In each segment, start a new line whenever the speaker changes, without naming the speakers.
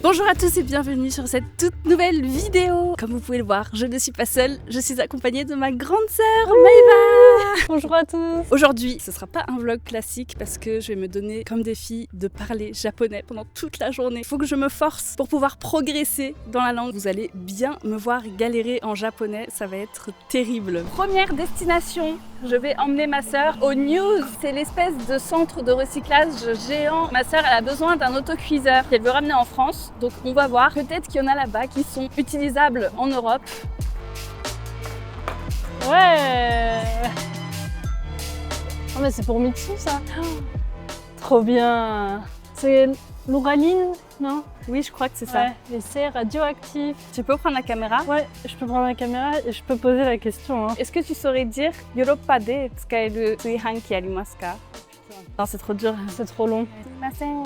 Bonjour à tous et bienvenue sur cette toute nouvelle vidéo. Comme vous pouvez le voir, je ne suis pas seule, je suis accompagnée de ma grande sœur Maëva.
Bonjour à tous.
Aujourd'hui, ce sera pas un vlog classique parce que je vais me donner comme défi de parler japonais pendant toute la journée. Il faut que je me force pour pouvoir progresser dans la langue. Vous allez bien me voir galérer en japonais, ça va être terrible. Première destination, je vais emmener ma sœur au News. C'est l'espèce de centre de recyclage géant. Ma sœur, elle a besoin d'un autocuiseur qu'elle veut ramener en France. Donc on va voir, peut-être qu'il y en a là-bas qui sont utilisables en Europe.
Ouais. Oh mais c'est pour Mitsu ça. Trop bien. C'est l'ouraline, non?
Oui, je crois que c'est ça.
Ouais. Et c'est radioactif.
Tu peux prendre la caméra?
Ouais, je peux prendre la caméra et je peux poser la question. Hein.
Est-ce que tu saurais dire Yoroppa de tsukaeru suihanki arimasu ka? Non, c'est trop dur.
C'est trop long.
Sumimasen.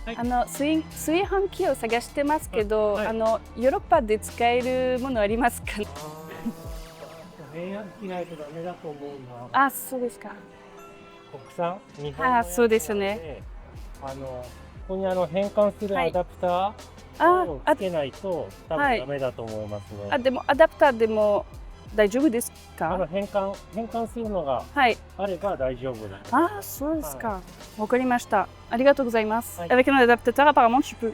炊飯器を探してますけど、
はい、
ヨーロッパで使えるものありますか？
炊飯器ないとダメだと思うな。
あ、そうですか。
国産日本のやつ
そうですよね。
で、ここに変換するアダプターをつけないと多分ダメだと思いますね。
でもアダプターでも大丈夫ですか？
変換するのがあれば大丈夫だ。
あ、そうですか。わかりました。ありがとうございます。Avec un adaptateur, apparemment, tu peux.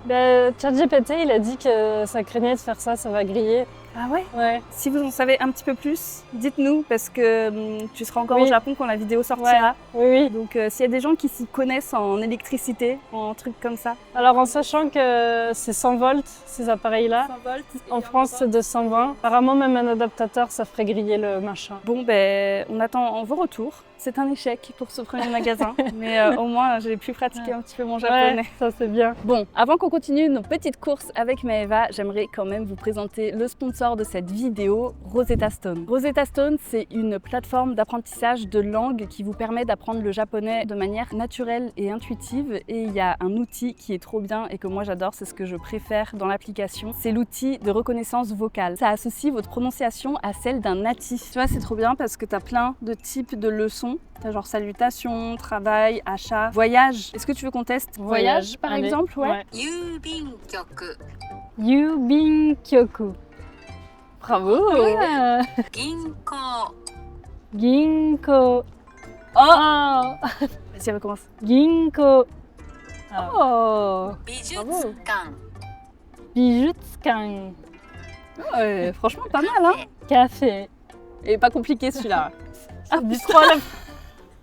ChatGPT, il a dit que ça craignait de faire ça, ça va griller.
Ah ouais?
Ouais.
Si vous en savez un petit peu plus, dites-nous parce que tu seras encore au Japon quand la vidéo sortira.
Ouais. Oui.
Donc s'il y a des gens qui s'y connaissent en électricité, en trucs comme ça.
Alors en sachant que c'est 100 volts ces appareils-là,
100 volts.
En France c'est de 120. Apparemment même un adaptateur ça ferait griller le machin.
Bon ben on attend vos retours. C'est un échec pour ce premier magasin, mais au moins j'ai pu pratiquer un petit peu mon japonais.
Ouais, ça c'est bien.
Bon, avant qu'on continue nos petites courses avec Maëva, j'aimerais quand même vous présenter le sponsor de cette vidéo, Rosetta Stone. Rosetta Stone, c'est une plateforme d'apprentissage de langue qui vous permet d'apprendre le japonais de manière naturelle et intuitive. Et il y a un outil qui est trop bien et que moi j'adore, c'est ce que je préfère dans l'application. C'est l'outil de reconnaissance vocale. Ça associe votre prononciation à celle d'un natif. Tu vois, c'est trop bien parce que tu as plein de types de leçons. T'as genre salutation, travail, achat, voyage. Est-ce que tu veux qu'on teste voyage par exemple? Ouais.
Yubinkyoku.
Bravo.
Ouais.
Ginko.
Ginko.
Oh. Vas-y, recommence.
Ginko.
Oh.
Bijutsukan.
Bijutsukan.
Franchement pas mal hein.
Café.
Et pas compliqué celui-là.
Du 3 là.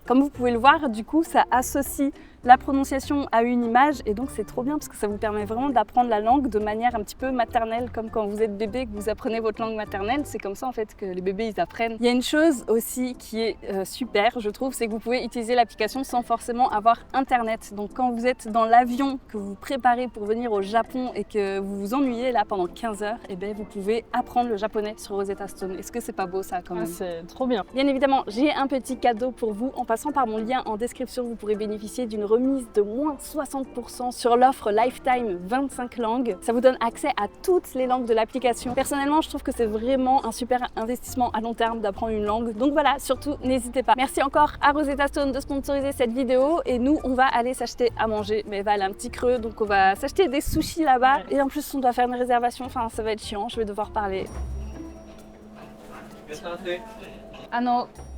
Comme vous pouvez le voir, du coup, ça associe la prononciation à une image et donc c'est trop bien parce que ça vous permet vraiment d'apprendre la langue de manière un petit peu maternelle, comme quand vous êtes bébé que vous apprenez votre langue maternelle, c'est comme ça en fait que les bébés ils apprennent. Il y a une chose aussi qui est super, je trouve, c'est que vous pouvez utiliser l'application sans forcément avoir internet. Donc quand vous êtes dans l'avion, que vous vous préparez pour venir au Japon et que vous vous ennuyez là pendant 15 heures, et bien vous pouvez apprendre le japonais sur Rosetta Stone. Est-ce que c'est pas beau ça quand même?
C'est trop bien.
Bien évidemment, j'ai un petit cadeau pour vous. En passant par mon lien en description, vous pourrez bénéficier d'une remise de moins 60% sur l'offre Lifetime 25 langues. Ça vous donne accès à toutes les langues de l'application. Personnellement, je trouve que c'est vraiment un super investissement à long terme d'apprendre une langue. Donc voilà, surtout n'hésitez pas. Merci encore à Rosetta Stone de sponsoriser cette vidéo et nous, on va aller s'acheter à manger. Mais Eva, elle a un petit creux, donc on va s'acheter des sushis là-bas. Et en plus, on doit faire une réservation. Enfin, ça va être chiant, je vais devoir parler.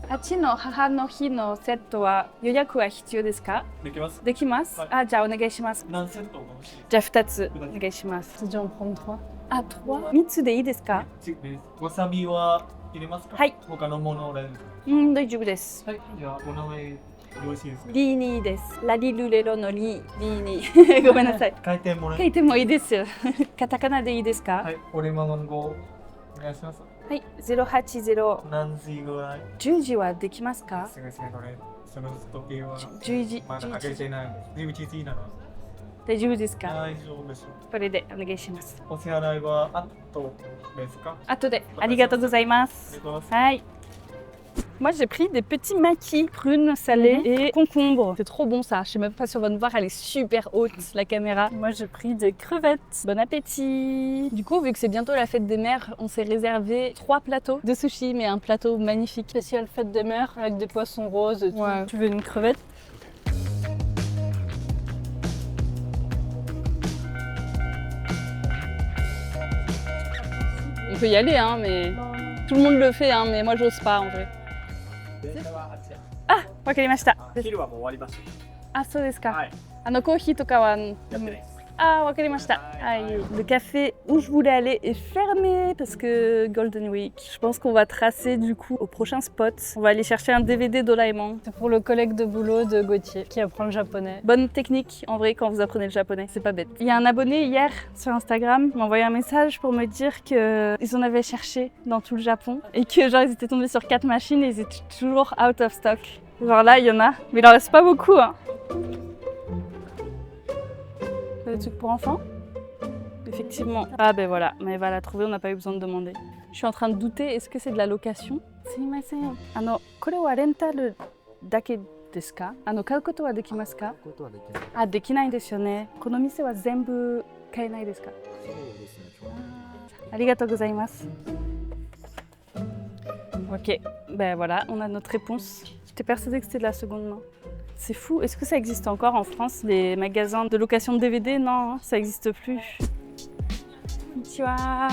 8の母の日のセットは予約は必要ですか？
できます。
できます。
はい。
あ、じゃあお願いします。
何セットか欲しい？
じゃあ2つお願いします。
Tu dis en prendre 3.
あ、3つでいいですか？
わさびは入れますか？
はい。
他のものを
大丈夫です。
はい。じゃあお名前よろしいですか？
リーニーです。ラリルレロのリーニー。ごめんなさい。
書いてもら
書いてもいいですよ。カタカナでいいですか？
はい。お礼番号お願いします。
はい、080。
何時ぐらい
10時はできますか？
すみません、これその時計は
10時。
まだ開けてない11時なの。
大丈夫ですか？
大丈夫です。
これでお願いします。
お支払いは後ですか？
後でありがとうございます。はい。Moi j'ai pris des petits maquis, prunes salées et concombres. C'est trop bon ça, je sais même pas si on va nous voir, elle est super haute la caméra.
Moi j'ai pris des crevettes.
Bon appétit. Du coup vu que c'est bientôt la fête des mères, on s'est réservé 3 plateaux de sushi, mais un plateau magnifique.
Spécial fête des mères avec des poissons roses et tout.
Ouais.
Tu veux une crevette?
peut y aller, hein, mais tout le monde le fait, hein, mais moi j'ose pas en vrai. Ah, wakarimashita.
昼はもう終わりました。
Ah, そうですか。
はい。
コーヒーとかは
やってないです。
Ah, wakarimashita. Le café où je voulais aller est fermé parce que Golden Week. Je pense qu'on va tracer du coup au prochain spot. On va aller chercher un DVD Doraemon.
C'est pour le collègue de boulot de Gauthier qui apprend le japonais.
Bonne technique en vrai quand vous apprenez le japonais, c'est pas bête. Il y a un abonné hier sur Instagram qui m'a envoyé un message pour me dire qu'ils en avaient cherché dans tout le Japon et que genre ils étaient tombés sur 4 machines et ils étaient toujours out of stock. Genre là il y en a, mais il en reste pas beaucoup, hein. Des trucs pour enfants? Effectivement. Ah ben voilà, Maëva l'a trouvé, on n'a pas eu besoin de demander. Je suis en train de douter, est-ce que c'est de la location? Sumimasen. これはレンタルだけですか？買うことはできますか？
ことはできない。
あ、できないですよね。この店は全部買えないですか？
そうですね。
ありがとうございます。Ok, ben voilà, on a notre réponse. J'étais persuadée que c'était de la seconde main. C'est fou, est-ce que ça existe encore en France, les magasins de location de DVD? Non, ça n'existe plus. Konnichiwa.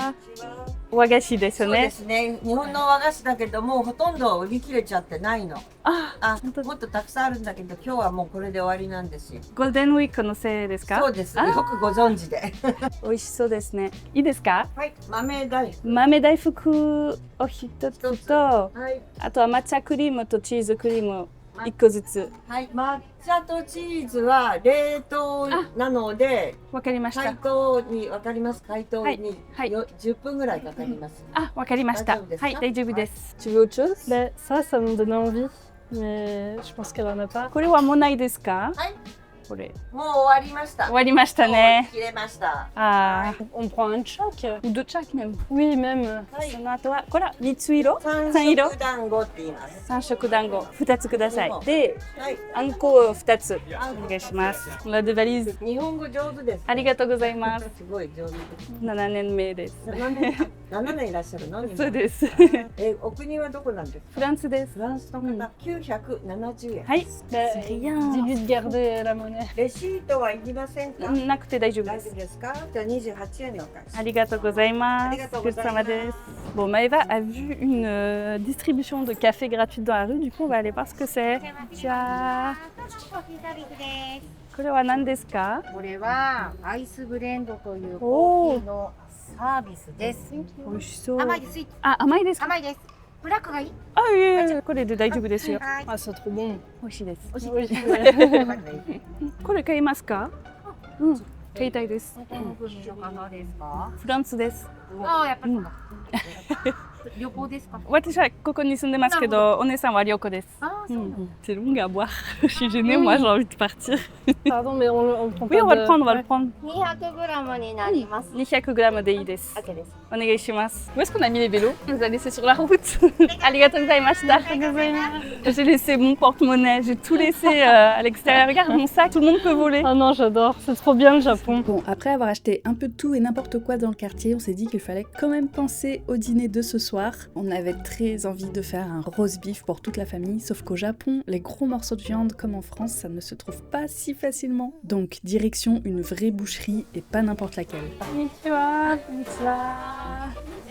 Wagashi desu
そうで
ne.
すね。日本の和菓子だけどもうほとんど売り切れちゃってないの。
あ、
もっとたくさんあるんだけど今日はもうこれで終わりなんですよ。
ゴールデンウィークのせいですか？
そうです。よ
あ
くご存知で。
美味しそうですね。いいですか？
はい。豆大福。
豆大福を一つと、
はい。
あとは抹茶クリームとチーズクリーム1個ずつ。
はい。抹茶とチーズは冷凍なので、
わかりまし
解
た。
凍にわかります。解凍
はい
に
はい
10分ぐらいかかります。
あ、わかりました。
大丈夫ですか？
はい、大丈夫です。Tu veux autre chose?
Ben, ça me donnait envie, mais je pense qu'elle en a pas.
これはもうないですか？
はい。
これ。
もう終わりました。
終わりましたね。
切れました。
あ
On prend un choc.
ou deux chaque même.
Oui, même.
はい
そ。の後は、これは3つ色
三
三色
色団子って言います。
三色団子2つください。で、
はい。
あんこを2つお願いします。On a deux valises。
日本語上手です。
ありがとうございます。
すごい上手です。
7年目です。
7年いらっしゃるの？
そうです。
お国はどこなんですか？
フランスです。
フランスの方、970円。
はい。
Ben, dis-lui de garder la monnaie.
レシートはいりませんか？
なくて大丈夫です
大丈夫。ですか？じゃあ28円のお返し。
ありがとうございます。
ありがとうございます。
ごちそうさまです。Bon, Maëva a vu une distribution de café gratuite dans la rue, du coup on va aller voir ce que c'est. Tiens. これは何ですか？
これはアイスブレンドという
おー
コーヒーのサービスです。
美味しそう。
甘いです。
あ、甘いですか？
甘いです。ブラックがいい？
あ、いえいえ、これで大丈夫ですよ。
はい。
Ah, c'est trop bon.
美味しいです。
おいしい。
Oui.
これ買いますか？うん、買いたいです。
どこの国の花ですか？
フランスです。
ああ、やっぱりそうか。旅行ですか？
私はここに住んでますけど、お姉さんは旅行です。
ああ、そうなんだ。
C'est long à boire. Je suis gênée, moi j'ai envie de partir.
Pardon, mais on prend
Oui,
pas
on va
de...
le prendre, on va le
Ouais.
prendre.
200グラムになります。
200 grammes でいいです。
OK です。
お願いします。Où est-ce qu'on a mis les vélos? On les a laissés sur la route. Arigatou gozaimashita. J'ai laissé mon porte-monnaie, j'ai tout laissé à l'extérieur. Regarde mon sac, tout le monde peut voler.
Ah non, j'adore. C'est trop bien le Japon.
Bon, après avoir acheté un peu de tout et n'importe quoi dans le quartier, on s'est dit qu'il fallait quand même penser au dîner de ce soir. On avait très envie de faire un roast beef pour toute la famille, sauf qu'au Japon, les gros morceaux de viande, comme en France, ça ne se trouve pas si facilement. Donc, direction une vraie boucherie et pas n'importe laquelle.
Konnichiwa. Konnichiwa.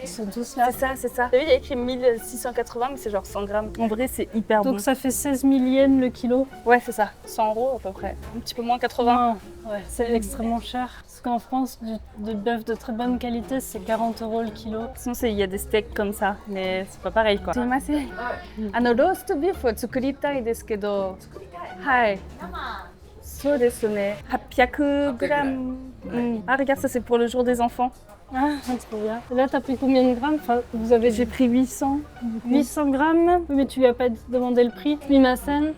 Ils sont tous là.
C'est ça, c'est ça. T'as vu, il y a écrit 1680, mais c'est genre 100 grammes. En vrai, c'est hyper bon.
Donc ça fait 16 000 yens le kilo.
Ouais, c'est ça. 100 € à peu près. Un petit peu moins, 80.
Ouais, c'est extrêmement cher. Parce qu'en France, du bœuf de très bonne qualité, c'est 40 € le kilo.
Sinon, il y a des steaks comme ça, mais c'est pas pareil quoi. すいません。ローストビーフを作りたいですけど。はい。そうですね。800 grammes. Ah, regarde, ça c'est pour le jour des enfants.
Ah, c'est trop bien. Et là, t'as pris combien de grammes? Enfin, vous avez
J'ai pris 800.
800 grammes. Oui, mais tu lui as pas demandé le prix. Mimasen.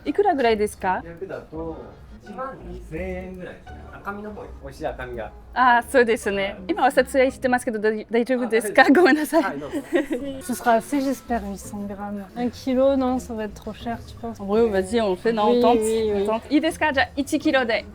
いくらぐらいですか？
だと1万2000円ぐらいですね。赤身の方、美味しい赤身が。
あ、そうですね。今は撮影してますけど大丈夫ですか？ごめんなさい。
はい、どうぞ。
Ce sera assez, j'espère, 800 grammes. 1 kilo, non, ça va être trop cher, tu penses?
En vrai, vas-y, on le fait, non,
Oui,
on tente.
oui, oui.
On tente. いいですか？じゃあ1 kilo で。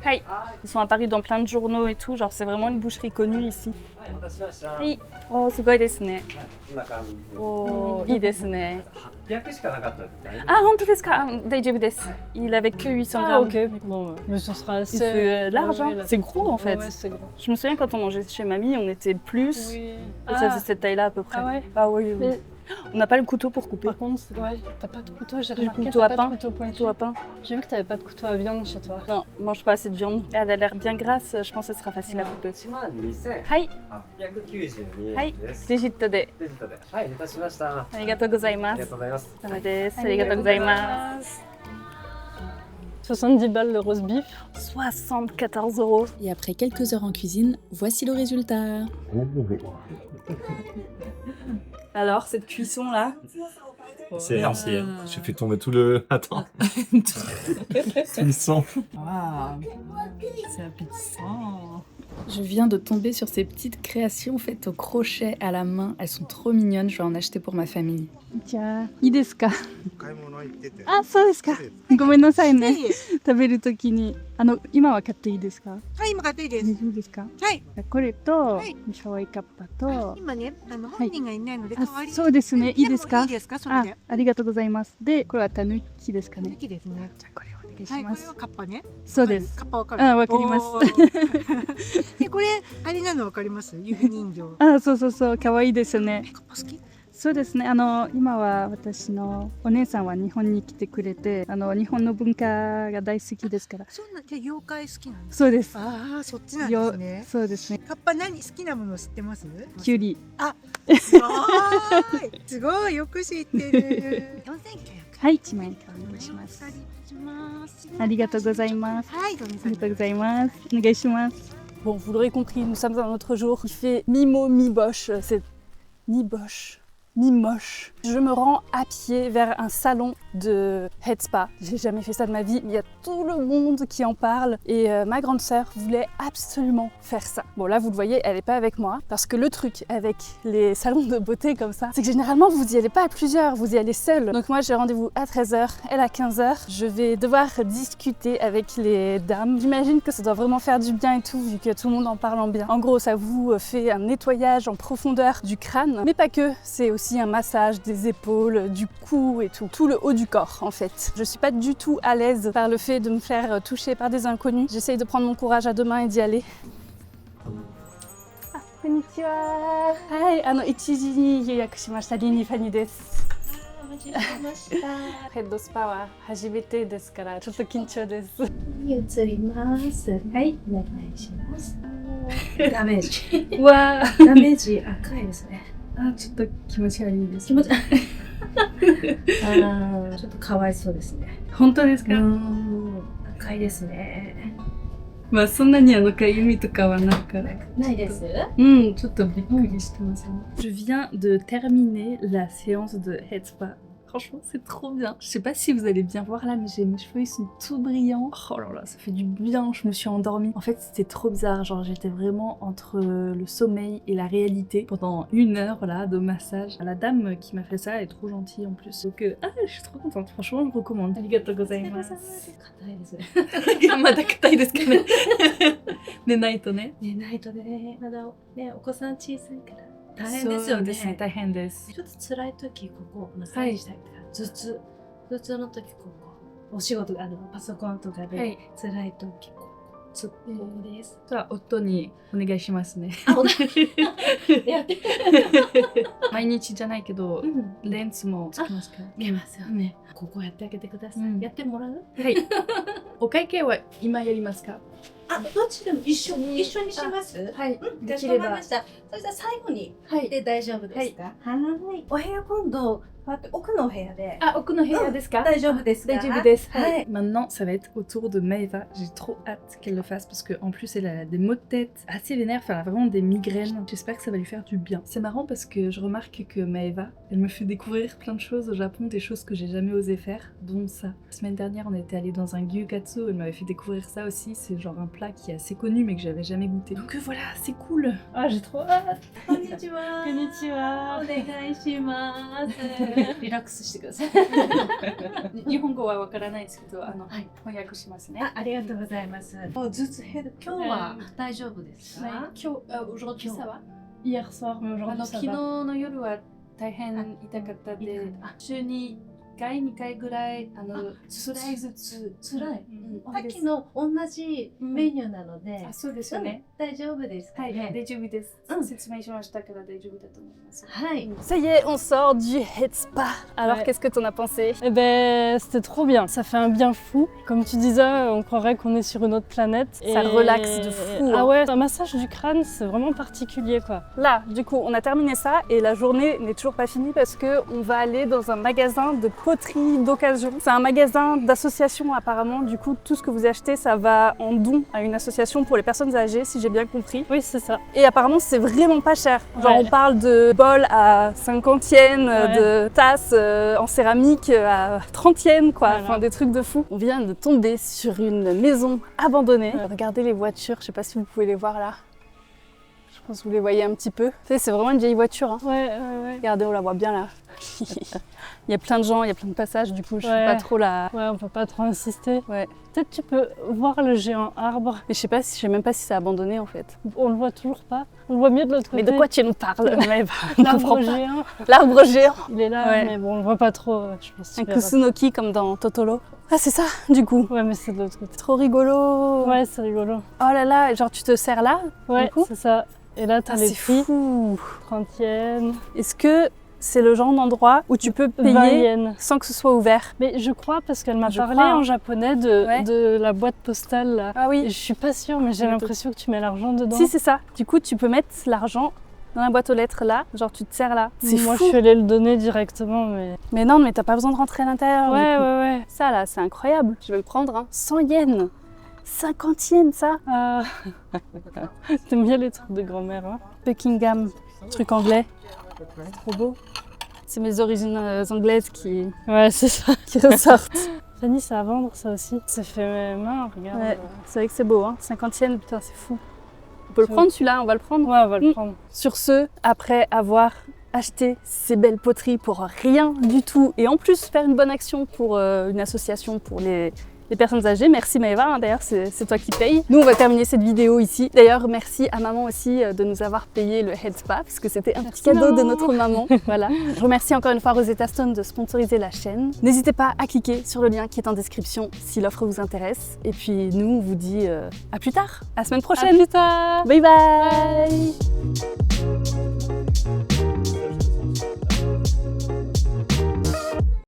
はい。Ils sont apparus dans plein de journaux et tout, genre c'est vraiment une boucherie connue ici.
はい、お待たせしました。
はいおー、すごいですね。
こんな感じで。
おー、いいですね。
800しかなかったんですね。
あ、本当ですか？大丈夫です。Il avait que 800
Ah,
grammes.
ok. Bon, mais ça sera assez.
C'est large, hein.
Ouais, là.
C'est gros en fait.
Ouais, c'est gros.
Je me souviens quand on mangeait chez mamie, on était plus.
Oui.
Et ça faisait cette taille-là à peu près.
Ah ouais.
Ah oui, oui.
Mais-
On n'a pas le couteau pour couper.
Par contre, ouais, t'as pas de couteau, j'ai
J'ai
remarqué.
couteau
t'as
à
pas
pain.
de couteau pointu.
Couteau à pain.
J'ai vu que t'avais pas de couteau à viande chez toi.
Non, on mange pas assez de viande. Elle a l'air bien grasse, je pense que ce sera facile à couper.
12892
はい、
円です。
デジットで。
デジタルで。はい、お待たせしました。あ
ありがとうございま
りが
す。
とうございます。
ダメです。ありがとうございます。
70 balles le roast beef.
74 €.
Et après quelques heures en cuisine, voici le résultat.
Alors, cette cuisson-là,
C'est merci. J'ai fait tomber tout le. Attends. Cuisson.
Waouh, c'est appétissant.
Je viens de tomber sur ces petites créations faites au crochet à la main. Elles sont trop mignonnes, je vais en acheter pour ma famille.
じゃあ、いいですか？
買い物行ってて。
あ、そうですか。ごめんなさいね。食べるときに、今は買っていいですか？
はい、今買っていいです。
大丈夫ですか？
はい。
これと、
はい
ハワイカッパと、
今ね、本人がいないので、代わりに。
そうですね。いいですか？
いいですか、それで。
ありがとうございます。で、これはタヌキですかね。
タヌキですね。
じゃあこれお願いし
はい、こ
ます。
れはカッパね。
そうです。
カッパわかる。
あ、わかります。
おーで、これ、あれなのわかります？指人形。
あ、そうそうそう、可愛いですね。
カッパ好き？
そうですね。今は私のお姉さんは日本に来てくれて、日本の文化が大好きですから。
そんな、じゃあ妖怪好きなんです。
そうです。
ああ、そっちなんですね。
そうですね。
カッパ何好きなもの知ってます？
キュウリ。
あ、すごい。すごい、よく知ってる。4900。
はい、1万円からお願いします。ありがとうございます。
はい、
ありがとうございます。お願いします。
bon, vous l'aurez compris, nous sommes un autre jour. Il fait mi-mot, mi-boche. C'est mi-boche. Mi-moche. Je me rends à pied vers un salon de head spa. J'ai jamais fait ça de ma vie. Il y a tout le monde qui en parle et ma grande sœur voulait absolument faire ça. Bon là vous le voyez, elle n'est pas avec moi parce que le truc avec les salons de beauté comme ça, c'est que généralement vous y allez pas à plusieurs, vous y allez seul. Donc moi j'ai rendez-vous à 13h, elle à 15h. Je vais devoir discuter avec les dames. J'imagine que ça doit vraiment faire du bien et tout vu que tout le monde en parle en bien. En gros ça vous fait un nettoyage en profondeur du crâne, mais pas que, c'est aussi un massage des épaules, du cou et tout le haut du corps en fait. Je suis pas du tout à l'aise par le fait de me faire toucher par des inconnus. J'essaye de prendre mon courage à deux mains et d'y aller. Ah, konnichiwa. Hai, 1時に予約しました。リニファニです。ヘッドスパは初めてですからちょっと緊張です。
移ります。はい、お願いします。ダメージ。
わあ、
ダメージ赤いですね。
あ、ちょっと気持ち悪いです。
気持ちちょっとかわいそうですね。
本当ですか？
赤いですね。
まあそんなにかゆみとかはなんか
ないです。
ちょっとびっくりしてますね。Je viens de terminer la séance de head spa. Franchement, c'est trop bien. Je sais pas si vous allez bien voir là, mais j'ai mes cheveux, ils sont tout brillants. Oh là là, ça fait du bien. Je me suis endormie. En fait, c'était trop bizarre. Genre, j'étais vraiment entre le sommeil et la réalité pendant 1 heure là de massage. La dame qui m'a fait ça est trop gentille en plus. Donc, je suis trop contente. Franchement, je recommande. Arigatou gozaimasu.
硬いですね。
まだ硬いですかね。寝ないとね。
寝ないとね、まだね、お子さん小さいから。大変ですよね。
そうですね、大変です。
ちょっと辛い時ここマッサージしたりとか、頭痛の時ここお仕事パソコンとかで辛い時ここです。
じゃあ夫にお願いしますね。
やって
毎日じゃないけど、レンズもつきますか？
つけますよね。ここやってあげてください。やってもらう？
はい。お会計は今やりますか？
あ、どっちでも一緒にします。
はい。
できれば。それじゃ最後にで大丈夫ですか？はい。お部屋今度奥のお部屋で。
あ、奥の部屋ですか？
大丈夫ですか？
大丈夫です。はい。Maintenant, ça va être au tour de Maeva. J'ai trop hâte qu'elle le fasse parce que en plus, elle a des maux de tête assez vénères, enfin, elle a vraiment des migraines. J'espère que ça va lui faire du bien. C'est marrant parce que je remarque que Maeva, elle me fait découvrir plein de choses au Japon, des choses que j'ai jamais osé faire, dont ça. La semaine dernière, on était allé dans un gyukatsu, elle m'avait fait découvrir ça aussi. C'est genre un plat qui est assez connu mais que j'avais jamais goûté. Donc voilà, c'est cool. Ah, j'ai trop hâte.
Konnichiwa.
Konnichiwa.
お願いします。リラックスしてください。
日本語はわからないですけど、翻訳しますね。
ありがとうございます。もう頭痛今日は大丈夫ですか？
今日、aujourd'hui ça va?
hier soir, mais aujourd'hui ça
昨日
va.
の夜は大変痛かったで、週に1回2回ぐらい辛い頭痛。
辛い。
うん
さっきの同じメニューなので、
あ、そうですよね。
大丈夫ですか
はい、
ね。
大丈夫です。
うん
説明しましたから大丈夫だと思います。
はい。
Ça y est, on sort du head spa. Alors,
Ouais.
qu'est-ce que t'en as pensé?
Eh ben, c'était trop bien. Ça fait un bien fou. Comme tu disais, on croirait qu'on est sur une autre planète.
Ça relaxe de fou,
Ah
hein.
ouais, un massage du crâne, c'est vraiment particulier, quoi.
Là, du coup, on a terminé ça et la journée n'est toujours pas finie parce que on va aller dans un magasin de poterie d'occasion. C'est un magasin d'association apparemment. Du coup, tout ce que vous achetez, ça va en don à une association pour les personnes âgées, si j'ai bien compris.
Oui, c'est ça.
Et apparemment, c'est vraiment pas cher. Genre,
Ouais.
on parle de bols à 50 yens,
Ouais.
de tasses en céramique à 30 yens, quoi.
Voilà.
Enfin, des trucs de fou. On vient de tomber sur une maison abandonnée. Regardez les voitures, je sais pas si vous pouvez les voir là. Je pense que vous les voyez un petit peu. Tu sais, c'est vraiment une vieille voiture. Hein.
Ouais.
Regardez, on la voit bien là. Il y a plein de gens, il y a plein de passages, du coup, je sais
Ouais.
pas trop là.
Ouais, on peut pas trop insister.
Ouais.
Peut-être tu peux voir le géant arbre.
Mais je sais même pas si c'est abandonné en fait.
On le voit toujours pas. On le voit mieux de l'autre côté.
Mais de quoi tu nous parles? Mais on comprend
L'arbre
pas.
géant.
L'arbre géant.
Il est là,
Ouais.
mais bon, on le voit pas trop, je pense. que
Un
tu verras.
Kusunoki comme dans Totoro. Ah, c'est ça, du coup.
Ouais, mais c'est de l'autre côté.
Trop rigolo.
Ouais, c'est rigolo.
Oh là là, genre tu te sers là?
Ouais,
du coup
c'est ça. Et là, t'as
Ah,
les
c'est
prix.
fou.
30 yens.
Est-ce que c'est le genre d'endroit où tu peux
20
payer
yens.
sans que ce soit ouvert?
Mais je crois, parce qu'elle m'a
Je
parlé
crois, hein.
en japonais
Ouais.
de la boîte postale là.
Ah
Et
oui.
je suis pas sûre, mais j'ai
Mais
l'impression que tu mets l'argent dedans.
Si, c'est ça. Du coup, tu peux mettre l'argent dans la boîte aux lettres là. Genre tu te sers là. C'est
Moi,
fou.
je suis allée le donner directement, mais.
Mais non, mais t'as pas besoin de rentrer à l'intérieur.
Ouais,
du coup.
ouais.
Ça là, c'est incroyable. Je vais le prendre, hein. 100 yens. 50 yens, ça.
Ah. T'aimes bien les trucs de grand-mère, hein?
Buckingham, truc anglais. Trop beau. C'est mes origines anglaises qui
Ouais, c'est ça.
ressortent.
Fanny, c'est à vendre ça aussi. Ça fait mes mains, regarde.
Ouais, c'est vrai que c'est beau, hein. 50 yens, putain, c'est fou. On peut le prendre celui-là, on va le prendre.
Ouais, on va le prendre.
Sur ce, après avoir acheté ces belles poteries pour rien du tout, et en plus faire une bonne action pour une association pour les personnes âgées, merci Maëva, hein, d'ailleurs c'est toi qui paye. Nous on va terminer cette vidéo ici. D'ailleurs merci à maman aussi de nous avoir payé le Head Spa, parce que c'était un petit cadeau de notre maman. Voilà. Je remercie encore une fois Rosetta Stone de sponsoriser la chaîne. N'hésitez pas à cliquer sur le lien qui est en description si l'offre vous intéresse. Et puis nous on vous dit à plus tard, à la semaine prochaine.
À plus tard.
Bye bye.